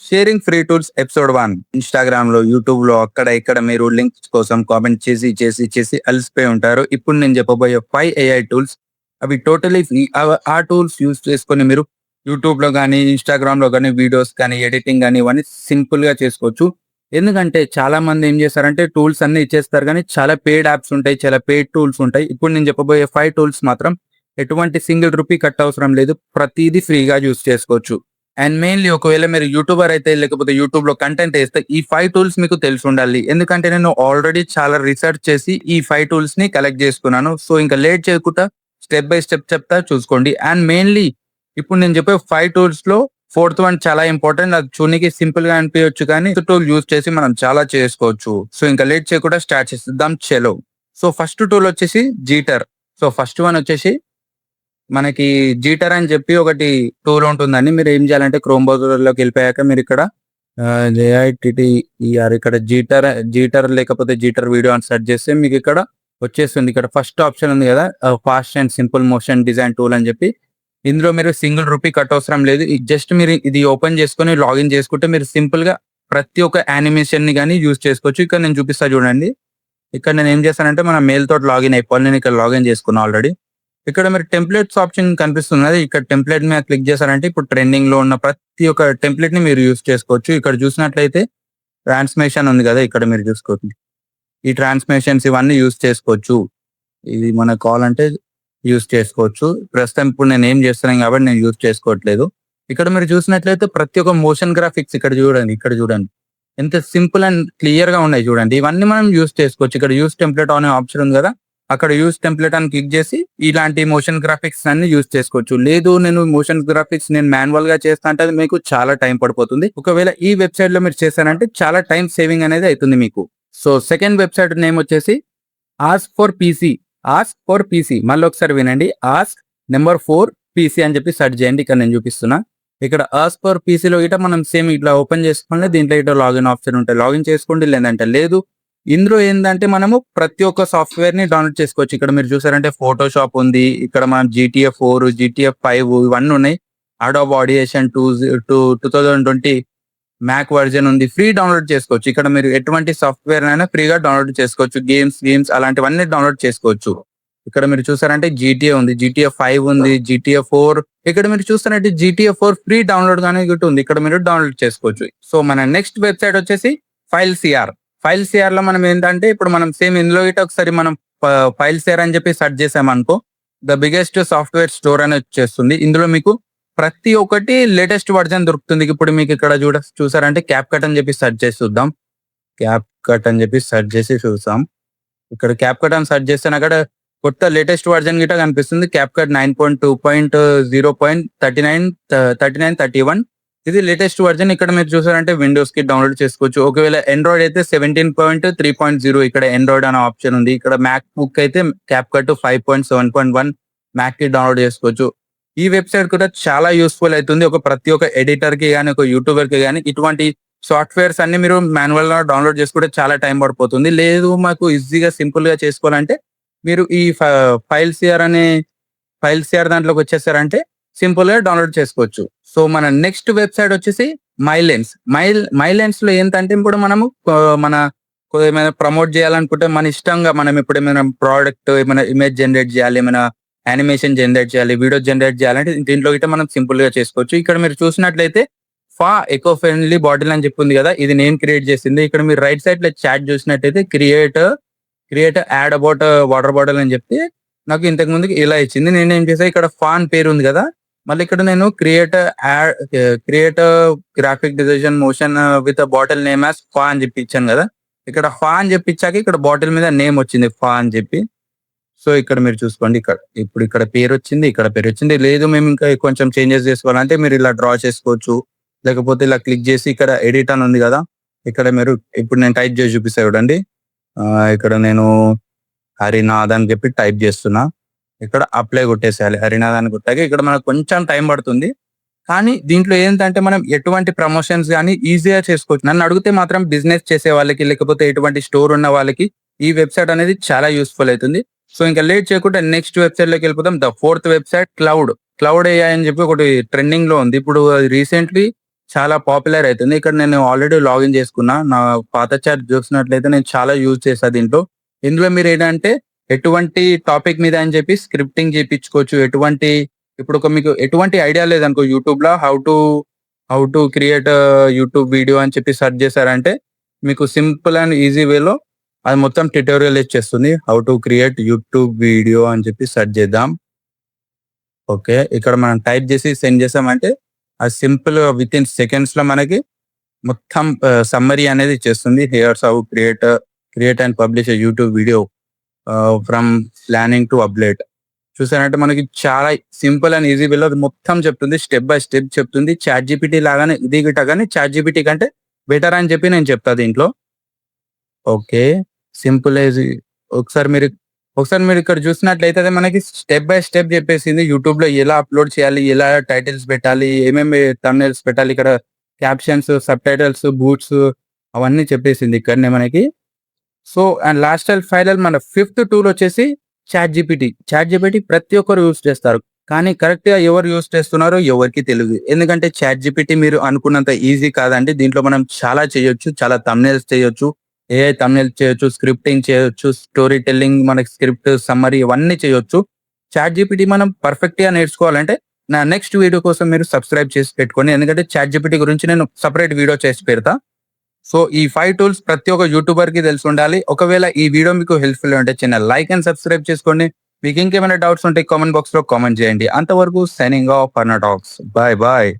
Sharing free tools episode 1. ఇన్‌స్టాగ్రామ్‌లో, యూట్యూబ్‌లో అక్కడ ఇక్కడ మీరు లింక్స్ కోసం కామెంట్ చేసి అలసిపోయి ఉంటారు. ఇప్పుడు నేను చెప్పబోయే 5 ఏఐ టూల్స్ అవి టోటల్లీ ఫ్రీ. ఆ టూల్స్ యూజ్ చేసుకొని మీరు యూట్యూబ్‌లో గాని, ఇన్‌స్టాగ్రామ్‌లో గాని వీడియోస్ కానీ, ఎడిటింగ్ గాని ఇవన్నీ సింపుల్‌గా చేసుకోవచ్చు. ఎందుకంటే చాలా మంది ఏం చేస్తారంటే టూల్స్ అన్నీ ఇచ్చేస్తారు గానీ చాలా పెయిడ్ యాప్స్ ఉంటాయి. చాలా పెయిడ్ టూల్స్ ఉంటాయి. ఇప్పుడు నేను చెప్పబోయే 5 టూల్స్ మాత్రం ఎటువంటి సింగిల్ రూపీ కట్ అవసరం లేదు. ప్రతీదీ ఫ్రీగా యూజ్ చేసుకోవచ్చు. అండ్ మెయిన్‌లీ ఒకవేళ మీరు యూట్యూబర్ అయితే లేకపోతే యూట్యూబ్‌లో కంటెంట్ ఏస్తే ఈ 5 టూల్స్ మీకు తెలిసుండాలి. ఎందుకంటే నేను ఆల్రెడీ చాలా రిసర్చ్ చేసి ఈ 5 టూల్స్‌ని కలెక్ట్ చేసుకున్నాను. సో ఇంకా లేట్ చేయకుండా స్టెప్ బై స్టెప్ చెప్తా చూసుకోండి. అండ్ మెయిన్‌లీ ఇప్పుడు నేను చెప్పే 5 టూల్స్‌లో ఫోర్త్ వన్ చాలా ఇంపార్టెంట్. అది చూడనీకి సింపుల్‌గా అనిపియొచ్చు కానీ టూల్ యూజ్ చేసి మనం చాలా చేసుకోవచ్చు. సో ఇంకా లేట్ చేయకుండా స్టార్ట్ చేసేద్దాం చలో. సో ఫస్ట్ టూల్ వచ్చేసి జీటర్. సో ఫస్ట్ వన్ వచ్చేసి మనకి జీటర్ అని చెప్పి ఒకటి టూల్ ఉంటుందండి. మీరు ఏం చేయాలంటే క్రోమ్ బ్రౌజర్‌లోకి వెళ్ళిపోయాక మీరు ఇక్కడ జేఐటీటీఈఆర్ ఇక్కడ జీటర్ లేకపోతే జీటర్ వీడియో అని సెర్చ్ చేస్తే మీకు ఇక్కడ వచ్చేస్తుంది. ఇక్కడ ఫస్ట్ ఆప్షన్ ఉంది కదా! Fast and simple motion design tool అని చెప్పి. ఇందులో మీరు సింగిల్ రూపీ కట్ అవసరం లేదు. జస్ట్ మీరు ఇది ఓపెన్ చేసుకొని లాగిన్ చేసుకుంటే మీరు సింపుల్‌గా ప్రతి ఒక్క యానిమేషన్‌ని గాని యూజ్ చేసుకోవచ్చు. ఇక్కడ నేను చూపిస్తా చూడండి. ఇక్కడ నేను ఏం చేశానంటే మన మెయిల్ తోటి లాగిన్ అయిపోవాలి. నేను ఇక్కడ లాగిన్ చేసుకున్నా ఆల్రెడీ. ఇక్కడ మీరు టెంప్లేట్స్ ఆప్షన్ కనిపిస్తుంది కదా! ఇక్కడ టెంప్లేట్ మీద క్లిక్ చేశారంటే ఇప్పుడు ట్రెండింగ్‌లో ఉన్న ప్రతి ఒక్క టెంప్లేట్‌ని మీరు యూజ్ చేసుకోవచ్చు. ఇక్కడ చూసినట్లయితే ట్రాన్స్‌మేషన్ ఉంది కదా! ఇక్కడ మీరు చూసుకోవచ్చు. ఈ ట్రాన్స్‌మేషన్స్ ఇవన్నీ యూజ్ చేసుకోవచ్చు. ఇది మనకు కావాలంటే యూజ్ చేసుకోవచ్చు. ప్రస్తుతం ఇప్పుడు నేను ఏం చేస్తున్నాను కాబట్టి నేను యూజ్ చేసుకోవట్లేదు. ఇక్కడ మీరు చూసినట్లయితే ప్రతి ఒక్క మోషన్ గ్రాఫిక్స్ ఇక్కడ చూడండి. ఇక్కడ చూడండి. ఎంత సింపుల్ అండ్ క్లియర్‌గా ఉన్నాయి చూడండి. ఇవన్నీ మనం యూజ్ చేసుకోవచ్చు. ఇక్కడ యూజ్ టెంప్లేట్ అనే ఆప్షన్ ఉంది కదా! అక్కడ యూజ్ టెంప్లేట్ అని క్లిక్ చేసి ఇలాంటి మోషన్ గ్రాఫిక్స్ అన్ని యూజ్ చేసుకోవచ్చు. లేదు నేను మోషన్ గ్రాఫిక్స్ నేను మాన్యువల్‌గా చేస్తా అంటే అది మీకు చాలా టైం పడిపోతుంది. ఒకవేళ ఈ వెబ్‌సైట్‌లో మీరు చేశారంటే చాలా టైం సేవింగ్ అనేది అయితుంది మీకు. సో సెకండ్ వెబ్‌సైట్ నేమ్ వచ్చేసి ask for PC. Ask for PC మళ్ళొకసారి వినండి. ఆస్క్ నంబర్ 4 పీసీ అని చెప్పి సెర్చ్ చేయండి. ఇక్కడ నేను చూపిస్తున్నా. ఇక్కడ ఆస్క్ ఫర్ పీసీలో గిట్ట మనం సేమ్ ఇట్లా ఓపెన్ చేసుకోండి. దీంట్లో ఇట్లా లాగిన్ ఆప్షన్ ఉంటాయి. లాగిన్ చేసుకోండి లేదంటే లేదు. ఇందులో ఏందంటే మనము ప్రతి ఒక్క సాఫ్ట్‌వేర్‌ని డౌన్‌లోడ్ చేసుకోవచ్చు. ఇక్కడ మీరు చూసారంటే ఫోటోషాప్ ఉంది. ఇక్కడ మనం జీటీఎఫ్ 4, జీటీఎఫ్ 5 ఇవన్నీ ఉన్నాయి. అడోబ్ ఆడియేషన్ 2020 మ్యాక్ వర్జన్ ఉంది. ఫ్రీ డౌన్‌లోడ్ చేసుకోవచ్చు. ఇక్కడ మీరు ఎటువంటి సాఫ్ట్‌వేర్ అయినా ఫ్రీగా డౌన్‌లోడ్ చేసుకోవచ్చు. గేమ్స్ అలాంటివన్నీ డౌన్‌లోడ్ చేసుకోవచ్చు. ఇక్కడ మీరు చూసారంటే జీటీఏ ఉంది. జీటీఎఫ్ 5 ఉంది. జీటీఎఫ్ 4 ఇక్కడ మీరు చూస్తున్నట్టు జీటీఎఫ్ 4 ఫ్రీ డౌన్‌లోడ్ గానే గిట్ట ఉంది. ఇక్కడ మీరు డౌన్‌లోడ్ చేసుకోవచ్చు. సో మన నెక్స్ట్ వెబ్‌సైట్ వచ్చేసి ఫైల్‌సిఆర్. ఫైల్‌సిఆర్‌లో మనం ఏంటంటే ఇప్పుడు మనం సేమ్ ఇందులో గిట్ట ఒకసారి మనం ఫైల్‌సిఆర్ అని చెప్పి సెర్చ్ చేసామనుకో ద బిగ్గెస్ట్ సాఫ్ట్‌వేర్ స్టోర్ అని వచ్చేస్తుంది. ఇందులో మీకు ప్రతి ఒక్కటి లేటెస్ట్ వర్జన్ దొరుకుతుంది. ఇప్పుడు మీకు ఇక్కడ చూసారంటే క్యాప్‌కట్ అని చెప్పి సెర్చ్ చేసి చూద్దాం. క్యాప్‌కట్ అని చెప్పి సెర్చ్ చేసి చూసాం. ఇక్కడ క్యాప్‌కట్ అని సెర్చ్ చేస్తే అక్కడ కొత్త లేటెస్ట్ వర్జన్ గిట్ట కనిపిస్తుంది. క్యాప్‌కట్ 9.2.0.39 ఇది లేటెస్ట్ వర్జన్. ఇక్కడ మీరు చూసారంటే విండోస్ కి డౌన్లోడ్ చేసుకోవచ్చు. ఒకవేళ ఆండ్రాయిడ్ అయితే 17.3.0 ఇక్కడ ఆండ్రాయిడ్ అనే ఆప్షన్ ఉంది. ఇక్కడ మ్యాక్ బుక్ అయితే క్యాప్‌కట్ 5.7.1 మ్యాక్ కి డౌన్లోడ్ చేసుకోవచ్చు. ఈ వెబ్‌సైట్ కూడా చాలా యూస్‌ఫుల్ అయితుంది. ప్రతి ఒక్క ఎడిటర్‌కి గాని, ఒక యూట్యూబర్‌కి గాని ఇటువంటి సాఫ్ట్‌వేర్స్ అన్ని మీరు మాన్యువల్‌గా డౌన్లోడ్ చేసుకుంటే చాలా టైం పడిపోతుంది. లేదు మాకు ఈజీగా సింపుల్‌గా చేసుకోవాలంటే మీరు ఈ ఫైల్‌సిఆర్ దాంట్లోకి వచ్చేసారంటే సింపుల్‌గా డౌన్లోడ్ చేసుకోవచ్చు. సో మన నెక్స్ట్ వెబ్‌సైట్ వచ్చేసి మైలెన్స్. మైలెన్స్‌లో ఏంటంటే ఇప్పుడు మనము ఏమైనా ప్రమోట్ చేయాలనుకుంటే మన ఇష్టంగా మనం ఇప్పుడు ఏమైనా ప్రోడక్ట్ ఏమైనా ఇమేజ్ జనరేట్ చేయాలి, ఏమైనా యానిమేషన్ జనరేట్ చేయాలి, వీడియో జనరేట్ చేయాలంటే దీంట్లో గిట్ట మనం సింపుల్‌గా చేసుకోవచ్చు. ఇక్కడ మీరు చూసినట్లయితే ఎకో ఫ్రెండ్లీ బాటిల్ అని చెప్పి ఉంది కదా! ఇది నేను క్రియేట్ చేసింది. ఇక్కడ మీరు రైట్ సైడ్‌లో చాట్ చూసినట్టయితే create add about water bottle అని చెప్పి నాకు ఇంతకు ముందుకి ఇలా ఇచ్చింది. నేనేం చేశా ఇక్కడ ఫాన్ పేరు ఉంది కదా! మళ్ళీ ఇక్కడ నేను create graphic design motion with bottle name as అని చెప్పి ఇచ్చాను కదా! ఇక్కడ అని చెప్పి ఇచ్చాక ఇక్కడ బాటిల్ మీద నేమ్ వచ్చింది అని చెప్పి. సో ఇక్కడ మీరు చూసుకోండి. ఇక్కడ పేరు వచ్చింది. ఇక్కడ పేరు వచ్చింది. లేదు మేము ఇంకా కొంచెం చేంజెస్ చేసుకోవాలంటే మీరు ఇలా డ్రా చేసుకోవచ్చు. లేకపోతే ఇలా క్లిక్ చేసి ఇక్కడ ఎడిట్ అని ఉంది కదా! ఇక్కడ మీరు ఇప్పుడు నేను టైప్ చేసి చూపిస్తా చూడండి. ఇక్కడ నేను హరినాథ్ అని చెప్పి టైప్ చేస్తున్నా. ఇక్కడ అప్లై కొట్టేసేయాలి. హరినాథ్ అని కొట్టాక ఇక్కడ మనకు కొంచెం టైం పడుతుంది. కానీ దీంట్లో ఏంటంటే మనం ఎటువంటి ప్రమోషన్స్ గానీ ఈజీగా చేసుకోవచ్చు. నన్ను అడిగితే మాత్రం బిజినెస్ చేసే వాళ్ళకి లేకపోతే ఎటువంటి స్టోర్ ఉన్న వాళ్ళకి ఈ వెబ్‌సైట్ అనేది చాలా యూస్‌ఫుల్ అయితుంది. సో ఇంకా లేట్ చేయకుండా నెక్స్ట్ వెబ్‌సైట్‌లోకి వెళ్ళిపోదాం. The fourth website cloud AI అని చెప్పి ఒకటి ట్రెండింగ్ లో ఉంది. ఇప్పుడు రీసెంట్లీ చాలా పాపులర్ అయితుంది. ఇక్కడ నేను ఆల్రెడీ లాగిన్ చేసుకున్నా. నా పాత చాట్ చూసినట్లయితే నేను చాలా యూజ్ చేశా దీంట్లో. ఇందులో మీరేంటంటే ఎటువంటి టాపిక్ మీద అని చెప్పి స్క్రిప్టింగ్ చేపించుకోవచ్చు. ఇప్పుడు మీకు ఎటువంటి ఐడియా లేదనుకో యూట్యూబ్‌లో how to create YouTube video అని చెప్పి సెర్చ్ చేశారంటే మీకు సింపుల్ అండ్ ఈజీ వేలో అది మొత్తం ట్యుటోరియల్ ఇచ్చేస్తుంది. How to create YouTube video అని చెప్పి సెర్చ్ చేద్దాం. ఓకే. ఇక్కడ మనం టైప్ చేసి సెండ్ చేసామంటే అది సింపుల్ వితిన్ సెకండ్స్‌లో మనకి మొత్తం సమ్మరీ అనేది ఇచ్చేస్తుంది. Here's how create and publish a YouTube video from planning to upload. చూసారంటే మనకి చాలా సింపుల్ అండ్ ఈజీ వేలో అది మొత్తం చెప్తుంది. స్టెప్ బై స్టెప్ చెప్తుంది. చాట్‌జీపీటీ లాగానే ఇది గిట్ట గాని చాట్‌జీపీటీ కంటే బెటర్ అని చెప్పి నేను చెప్తా దీంట్లో. ఓకే. Simple easy. ఒకసారి మీరు ఇక్కడ చూసినట్లయితే అది మనకి స్టెప్ బై స్టెప్ చెప్పేసింది. యూట్యూబ్‌లో ఎలా అప్‌లోడ్ చేయాలి? ఎలా టైటిల్స్ పెట్టాలి? ఏమేమి థంబ్‌నెయిల్స్ పెట్టాలి? ఇక్కడ క్యాప్షన్స్, సబ్‌టైటిల్స్, బూట్స్ అవన్నీ చెప్పేసింది ఇక్కడనే మనకి. So, and last and final మన ఫిఫ్త్ టూల్ వచ్చేసి చాట్‌జీపీటీ. చాట్‌జీపీటీ ప్రతి ఒక్కరు యూజ్ చేస్తారు. కానీ కరెక్ట్‌గా ఎవరు యూజ్ చేస్తున్నారో ఎవరికీ తెలీదు. ఎందుకంటే చాట్‌జీపీటీ మీరు అనుకున్నంత ఈజీ కాదండి. దీంట్లో మనం చాలా చేయొచ్చు. చాలా థంబ్‌నెయిల్స్ చేయొచ్చు. ఏఐ థంబ్‌నెయిల్స్ చేయొచ్చు. స్క్రిప్టింగ్ చేయొచ్చు. స్టోరీ టెల్లింగ్ మనకి స్క్రిప్ట్, సమ్మరీ ఇవన్నీ చేయొచ్చు. చాట్‌జీపీటీ మనం పర్ఫెక్ట్‌గా నేర్చుకోవాలంటే నా నెక్స్ట్ వీడియో కోసం మీరు సబ్స్క్రైబ్ చేసి పెట్టుకోండి. ఎందుకంటే చాట్‌జీపీటీ గురించి నేను సెపరేట్ వీడియో చేసి పెడతా. సో, ఈ 5 టూల్స్ ప్రతి ఒక్క యూట్యూబర్‌కి తెలిసుండాలి. ఒకవేళ ఈ వీడియో మీకు హెల్ప్‌ఫుల్ ఉంటే చిన్న లైక్ అండ్ సబ్స్క్రైబ్ చేసుకోండి. మీకు ఇంకేమైనా డౌట్స్ ఉంటే కామెంట్ బాక్స్‌లో కామెంట్ చేయండి. అంతవరకు signing off Arna talks. Bye bye.